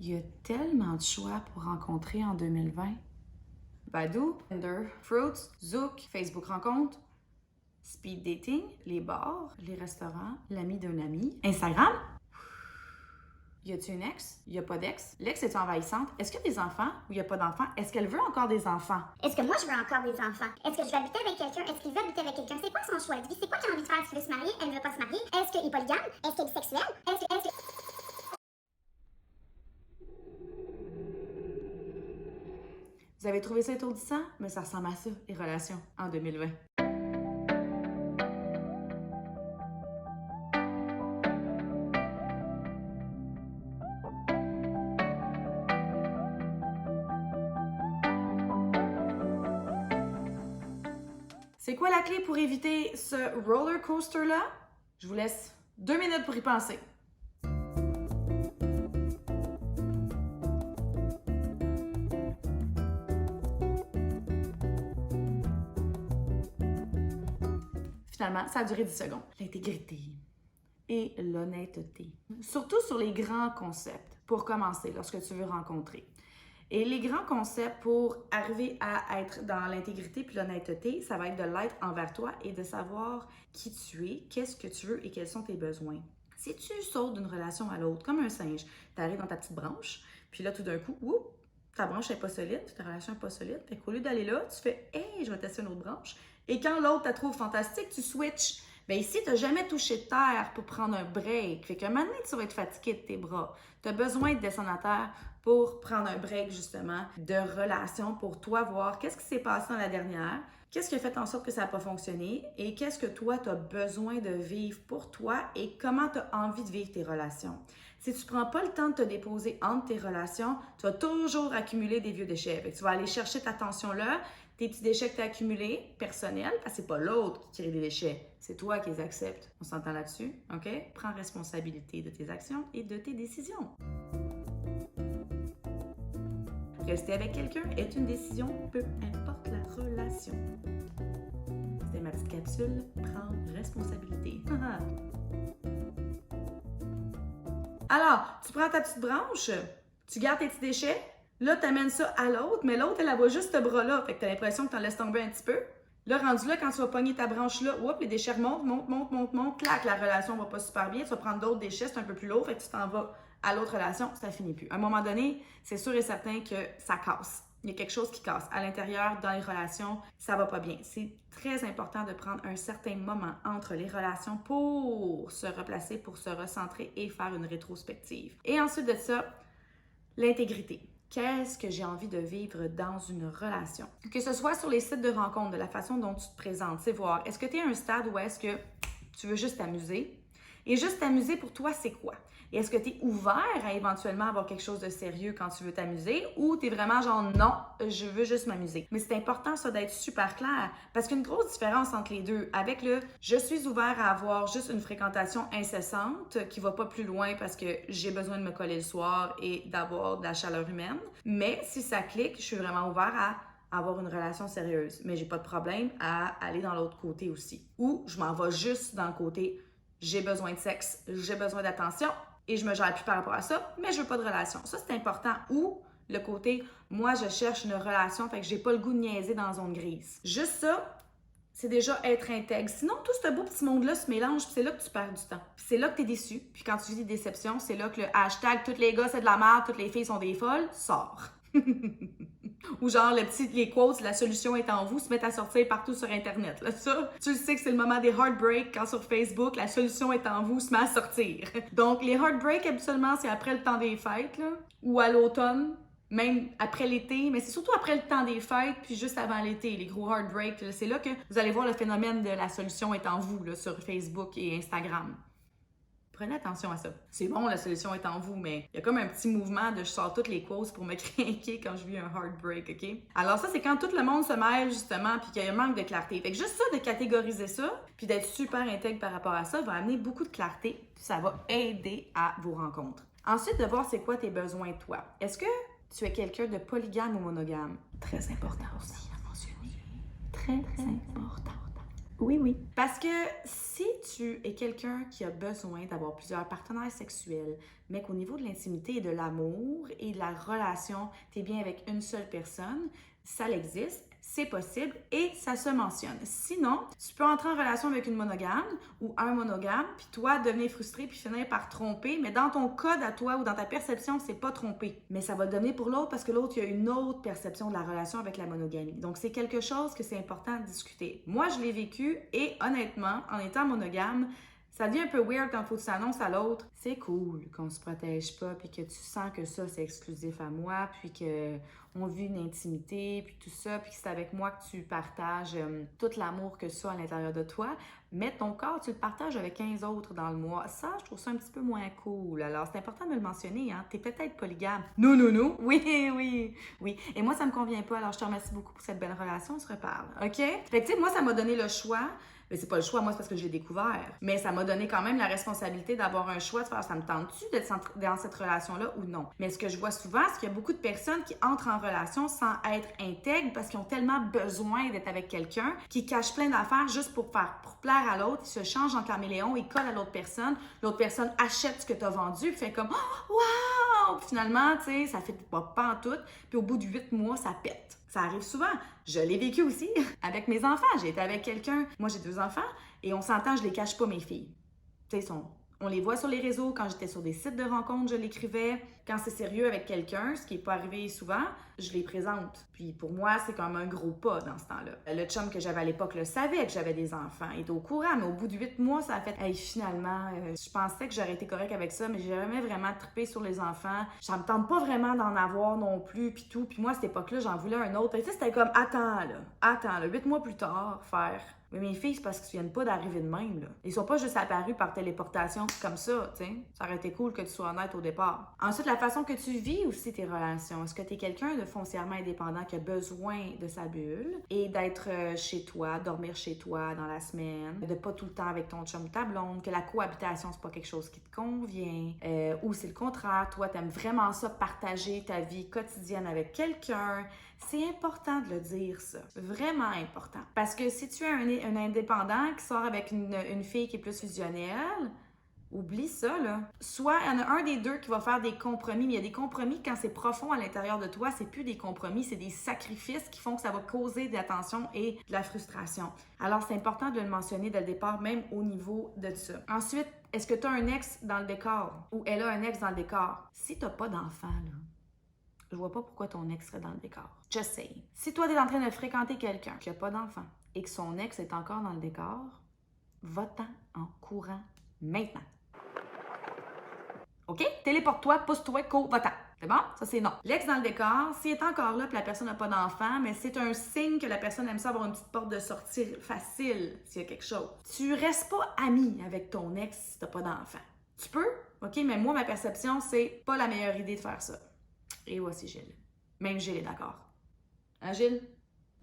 Il y a tellement de choix pour rencontrer en 2020. Badoo, Tinder, Fruits, Zook, Facebook Rencontre, Speed Dating, les bars, les restaurants, l'ami d'un ami, Instagram. Y a-tu une ex? Y a pas d'ex? L'ex est envahissante? Est-ce qu'il y a des enfants ou y a pas d'enfants? Est-ce qu'elle veut encore des enfants? Est-ce que moi je veux encore des enfants? Est-ce que je vais habiter avec quelqu'un? Est-ce qu'il veut habiter avec quelqu'un? C'est quoi son choix de vie? C'est quoi qu'il a envie de faire? Est-ce qu'il veut se marier? Elle ne veut pas se marier? Est-ce qu'il est polygame? Est-ce qu'il est bisexuel? Est-ce que... Vous avez trouvé ça étourdissant? Mais ça ressemble à ça, les relations, en 2020. C'est quoi la clé pour éviter ce roller coaster-là? Je vous laisse 2 minutes pour y penser. Finalement, ça a duré 10 secondes. L'intégrité et l'honnêteté. Surtout sur les grands concepts, pour commencer, lorsque tu veux rencontrer. Et les grands concepts pour arriver à être dans l'intégrité puis l'honnêteté, ça va être de l'être envers toi et de savoir qui tu es, qu'est-ce que tu veux et quels sont tes besoins. Si tu sautes d'une relation à l'autre, comme un singe, tu arrives dans ta petite branche, puis là, tout d'un coup, oups, ta branche n'est pas solide, ta relation n'est pas solide. Fait qu'au lieu d'aller là, tu fais « Hey, je vais tester une autre branche ». Et quand l'autre la trouve fantastique, tu switches. Bien ici, tu n'as jamais touché de terre pour prendre un break. Fait qu'à un moment donné, tu vas être fatigué de tes bras. Tu as besoin de descendre à terre pour prendre un break, justement, de relation pour toi, voir qu'est-ce qui s'est passé dans la dernière, qu'est-ce qui a fait en sorte que ça n'a pas fonctionné et qu'est-ce que toi, tu as besoin de vivre pour toi et comment tu as envie de vivre tes relations. Si tu ne prends pas le temps de te déposer entre tes relations, tu vas toujours accumuler des vieux déchets. Fait que tu vas aller chercher ta tension-là, tes petits déchets que tu as accumulés, personnels, parce que c'est pas l'autre qui crée des déchets, c'est toi qui les acceptes. On s'entend là-dessus, OK? Prends responsabilité de tes actions et de tes décisions. Rester avec quelqu'un est une décision, peu importe la relation. C'était ma petite capsule, prendre responsabilité. Alors, tu prends ta petite branche, tu gardes tes petits déchets, là, tu amènes ça à l'autre, mais l'autre, elle voit juste ce bras-là. Fait que tu as l'impression que tu en laisses tomber un petit peu. Là, rendu là, quand tu vas pogner ta branche-là, les déchets montent, clac, la relation va pas super bien. Tu vas prendre d'autres déchets, c'est un peu plus lourd, fait que tu t'en vas à l'autre relation, ça finit plus. À un moment donné, c'est sûr et certain que ça casse. Il y a quelque chose qui casse. À l'intérieur, dans les relations, ça va pas bien. C'est très important de prendre un certain moment entre les relations pour se replacer, pour se recentrer et faire une rétrospective. Et ensuite de ça, l'intégrité. Qu'est-ce que j'ai envie de vivre dans une relation? Que ce soit sur les sites de rencontres, de la façon dont tu te présentes, c'est voir, est-ce que tu es à un stade où est-ce que tu veux juste t'amuser? Et juste t'amuser pour toi, c'est quoi? Et est-ce que tu es ouvert à éventuellement avoir quelque chose de sérieux quand tu veux t'amuser ou tu es vraiment genre non, je veux juste m'amuser? Mais c'est important ça d'être super clair parce qu'une grosse différence entre les deux avec le je suis ouvert à avoir juste une fréquentation incessante qui va pas plus loin parce que j'ai besoin de me coller le soir et d'avoir de la chaleur humaine. Mais si ça clique, je suis vraiment ouvert à avoir une relation sérieuse. Mais j'ai pas de problème à aller dans l'autre côté aussi. Ou je m'en vais juste dans le côté j'ai besoin de sexe, j'ai besoin d'attention et je me gère plus par rapport à ça, mais je veux pas de relation. Ça, c'est important. Ou le côté, moi, je cherche une relation, fait que j'ai pas le goût de niaiser dans la zone grise. Juste ça, c'est déjà être intègre. Sinon, tout ce beau petit monde-là se mélange, puis c'est là que tu perds du temps. Puis c'est là que tu es déçu. Puis quand tu vis des déceptions, c'est là que le hashtag « tous les gars, c'est de la merde, toutes les filles sont des folles » sort. Ou genre, les quotes, la solution est en vous, se mettent à sortir partout sur Internet. Là, ça, tu le sais que c'est le moment des heartbreaks quand sur Facebook, la solution est en vous, se met à sortir. Donc, les heartbreaks, habituellement, c'est après le temps des fêtes, là, ou à l'automne, même après l'été, mais c'est surtout après le temps des fêtes, puis juste avant l'été, les gros heartbreaks. C'est là que vous allez voir le phénomène de la solution est en vous, là, sur Facebook et Instagram. Prenez attention à ça. C'est bon, la solution est en vous, mais il y a comme un petit mouvement de je sors toutes les causes pour me craquer quand je vis un heartbreak, OK? Alors ça, c'est quand tout le monde se mêle, justement, puis qu'il y a un manque de clarté. Fait que juste ça, de catégoriser ça, puis d'être super intègre par rapport à ça, va amener beaucoup de clarté, puis ça va aider à vos rencontres. Ensuite, de voir c'est quoi tes besoins, toi. Est-ce que tu es quelqu'un de polygame ou monogame? Très important aussi à mentionner. Très important. Oui, oui. Parce que si tu es quelqu'un qui a besoin d'avoir plusieurs partenaires sexuels, mais qu'au niveau de l'intimité et de l'amour et de la relation, tu es bien avec une seule personne, ça existe, c'est possible et ça se mentionne. Sinon, tu peux entrer en relation avec une monogame ou un monogame, puis toi, devenir frustré puis finir par tromper, mais dans ton code à toi ou dans ta perception, c'est pas tromper. Mais ça va donner pour l'autre parce que l'autre, il y a une autre perception de la relation avec la monogamie. Donc, c'est quelque chose que c'est important de discuter. Moi, je l'ai vécu et honnêtement, en étant monogame, ça devient un peu weird quand il faut que tu annonces à l'autre. C'est cool qu'on se protège pas, puis que tu sens que ça, c'est exclusif à moi, puis qu'on vit une intimité, puis tout ça, puis que c'est avec moi que tu partages tout l'amour que tu as à l'intérieur de toi. Mais ton corps, tu le partages avec 15 autres dans le mois. Ça, je trouve ça un petit peu moins cool. Alors, c'est important de le mentionner, hein. T'es peut-être polygame. Non, non, non. Oui, oui, oui. Et moi, ça me convient pas. Alors, je te remercie beaucoup pour cette belle relation. On se reparle. OK? Fait que, tu sais, moi, ça m'a donné le choix. Mais c'est pas le choix, moi, c'est parce que je l'ai découvert. Mais ça m'a donné quand même la responsabilité d'avoir un choix, de faire ça me tente-tu d'être dans cette relation-là ou non. Mais ce que je vois souvent, c'est qu'il y a beaucoup de personnes qui entrent en relation sans être intègres parce qu'ils ont tellement besoin d'être avec quelqu'un qui cache plein d'affaires juste pour plaire à l'autre. Ils se changent en caméléon, ils collent à l'autre personne achète ce que tu as vendu, puis fait comme oh, wow! Puis finalement, tu sais, ça fait pas en tout. Puis au bout de 8 mois, ça pète. Ça arrive souvent. Je l'ai vécu aussi avec mes enfants. J'ai été avec quelqu'un. Moi, j'ai 2 enfants et on s'entend, je les cache pas, mes filles. Tu sais, on les voit sur les réseaux. Quand j'étais sur des sites de rencontres, je l'écrivais. Quand c'est sérieux avec quelqu'un, ce qui n'est pas arrivé souvent, je les présente. Puis pour moi, c'est comme un gros pas dans ce temps-là. Le chum que j'avais à l'époque le savait que j'avais des enfants. Il était au courant, mais au bout de 8 mois, ça a fait hey, finalement, je pensais que j'aurais été correcte avec ça, mais j'ai jamais vraiment trippé sur les enfants. Ça me tente pas vraiment d'en avoir non plus, puis tout. Puis moi, à cette époque-là, j'en voulais un autre. Tu sais, c'était comme attends, là. 8 mois plus tard, faire. Mais mes filles, c'est parce qu'ils viennent pas d'arriver de même, là. Ils sont pas juste apparus par téléportation comme ça, tu sais. Ça aurait été cool que tu sois honnête au départ. Ensuite, la façon que tu vis aussi tes relations. Est-ce que tu es quelqu'un de foncièrement indépendant qui a besoin de sa bulle et d'être chez toi, dormir chez toi dans la semaine, de pas tout le temps avec ton chum ou ta blonde, que la cohabitation, c'est pas quelque chose qui te convient, ou c'est le contraire, toi, t'aimes vraiment ça, partager ta vie quotidienne avec quelqu'un. C'est important de le dire, ça. Vraiment important. Parce que si tu es un indépendant qui sort avec une fille qui est plus fusionnelle, oublie ça, là. Soit il y en a un des deux qui va faire des compromis, mais il y a des compromis quand c'est profond à l'intérieur de toi, c'est plus des compromis, c'est des sacrifices qui font que ça va causer de la tension et de la frustration. Alors, c'est important de le mentionner dès le départ, même au niveau de ça. Ensuite, est-ce que tu as un ex dans le décor ou elle a un ex dans le décor? Si tu n'as pas d'enfant, là, je vois pas pourquoi ton ex serait dans le décor. Just say. Si toi, tu es en train de fréquenter quelqu'un qui n'a pas d'enfant et que son ex est encore dans le décor, va-t'en en courant maintenant. OK? Téléporte-toi, pousse-toi, cours, va-t'en. C'est bon? Ça, c'est non. L'ex dans le décor, s'il est encore là et la personne n'a pas d'enfant, mais c'est un signe que la personne aime ça avoir une petite porte de sortie facile s'il y a quelque chose. Tu restes pas ami avec ton ex si t'as pas d'enfant. Tu peux, OK? Mais moi, ma perception, c'est pas la meilleure idée de faire ça. Et voici Gilles. Même Gilles est d'accord. Hein, Gilles?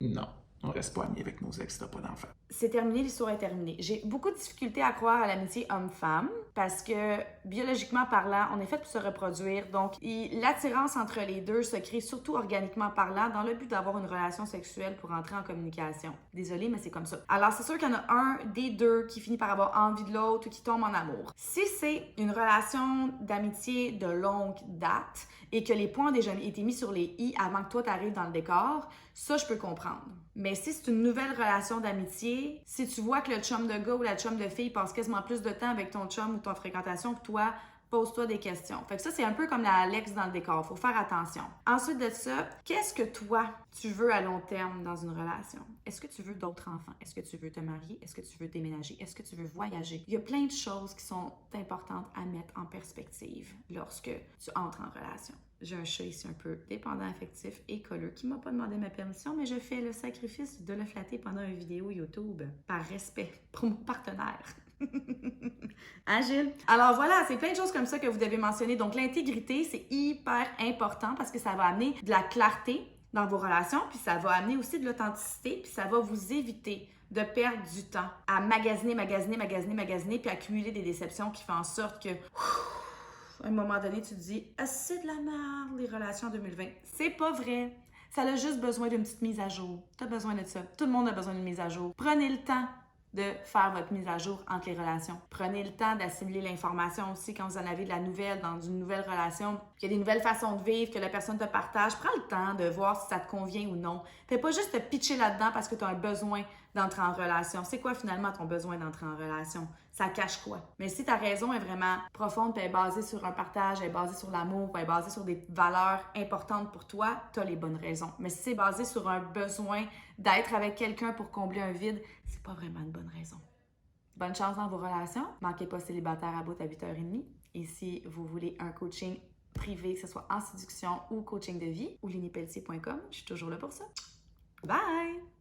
Non, on reste pas amis avec nos ex si t'as pas d'enfant. C'est terminé, l'histoire est terminée. J'ai beaucoup de difficultés à croire à l'amitié homme-femme parce que, biologiquement parlant, on est fait pour se reproduire. Donc, l'attirance entre les deux se crée surtout organiquement parlant dans le but d'avoir une relation sexuelle pour entrer en communication. Désolée, mais c'est comme ça. Alors, c'est sûr qu'il y en a un des deux qui finit par avoir envie de l'autre ou qui tombe en amour. Si c'est une relation d'amitié de longue date et que les points ont déjà été mis sur les i avant que toi t'arrives dans le décor, ça, je peux comprendre. Mais si c'est une nouvelle relation d'amitié, si tu vois que le chum de gars ou la chum de fille passe quasiment plus de temps avec ton chum ou ton fréquentation que toi, pose-toi des questions. Fait que ça, c'est un peu comme la Alex dans le décor. Faut faire attention. Ensuite de ça, qu'est-ce que toi, tu veux à long terme dans une relation? Est-ce que tu veux d'autres enfants? Est-ce que tu veux te marier? Est-ce que tu veux déménager? Est-ce que tu veux voyager? Il y a plein de choses qui sont importantes à mettre en perspective lorsque tu entres en relation. J'ai un chat ici un peu dépendant affectif et colleux qui m'a pas demandé ma permission, mais je fais le sacrifice de le flatter pendant une vidéo YouTube par respect pour mon partenaire. Hein, Gilles? Alors voilà, c'est plein de choses comme ça que vous devez mentionner. Donc l'intégrité, c'est hyper important parce que ça va amener de la clarté dans vos relations, puis ça va amener aussi de l'authenticité, puis ça va vous éviter de perdre du temps à magasiner, puis accumuler des déceptions qui font en sorte que... à un moment donné, tu te dis « Ah, c'est de la merde, les relations en 2020. » C'est pas vrai. Ça a juste besoin d'une petite mise à jour. Tu as besoin de ça. Tout le monde a besoin d'une mise à jour. Prenez le temps de faire votre mise à jour entre les relations. Prenez le temps d'assimiler l'information aussi quand vous en avez de la nouvelle dans une nouvelle relation, qu'il y a des nouvelles façons de vivre, que la personne te partage. Prends le temps de voir si ça te convient ou non. Fais pas juste te pitcher là-dedans parce que tu as un besoin d'entrer en relation. C'est quoi finalement ton besoin d'entrer en relation? Ça cache quoi? Mais si ta raison est vraiment profonde, puis elle est basée sur un partage, elle est basée sur l'amour, elle est basée sur des valeurs importantes pour toi, tu as les bonnes raisons. Mais si c'est basé sur un besoin d'être avec quelqu'un pour combler un vide, c'est pas vraiment une bonne raison. Bonne chance dans vos relations. Manquez pas célibataire à bout à 8h30. Et si vous voulez un coaching privé, que ce soit en séduction ou coaching de vie, ou linipelletier.com, je suis toujours là pour ça. Bye!